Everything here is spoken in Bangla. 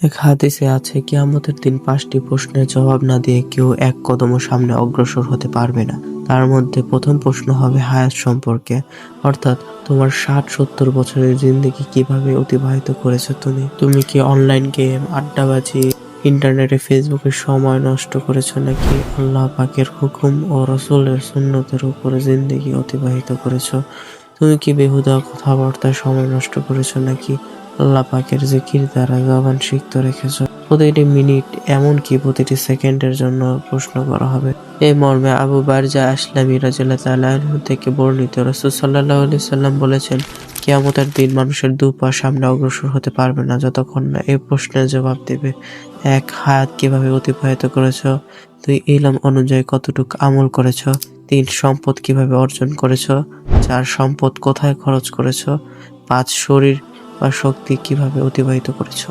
এক হাদিসে আছে, কিয়ামতের দিন ৫টি প্রশ্নের জবাব না দিয়ে কেউ এক কদমও সামনে অগ্রসর হতে পারবে না। তার মধ্যে প্রথম প্রশ্ন হবে হায়াত সম্পর্কে, অর্থাৎ তোমার ৬০-৭০ বছরের জিন্দেগি কিভাবে অতিবাহিত করেছো তুমি। তুমি কি অনলাইন গেম, আড্ডাবাজি, ইন্টারনেটে ফেসবুকে সময় নষ্ট করেছো, নাকি আল্লাহ পাকের হুকুম ও রাসূলের সুন্নতের উপরে জিন্দেগি অতিবাহিত করেছো। তুমি কি বেহুদা কথাবার্তায় সময় নষ্ট করেছো, নাকি আল্লাহ পাকের জিকির দ্বারা জবান সিক্ত রেখেছো। প্রতিটি মিনিট, এমনকি প্রতিটি সেকেন্ডের জন্য প্রশ্ন করা হবে। এই মর্মে আবু বারজা আসলামী রাদিয়াল্লাহু তাআলা আনহু থেকে বর্ণিত, রাসূল সাল্লাল্লাহু আলাইহি সাল্লাম বলেছেন, কিয়ামতের দিন মানুষের দু পা সামনে অগ্রসর হতে পারবে না যতক্ষণ না এই প্রশ্নের জবাব দেবে। ১. হায়াত কিভাবে অতিবাহিত করেছো। ২. ইলম অনুযায়ী কতটুকু আমল করেছো। ৩. সম্পদ কিভাবে অর্জন করেছো। ৪. সম্পদ কোথায় খরচ করেছো। ৫. শরীর বা শক্তি কিভাবে অতিবাহিত করেছো।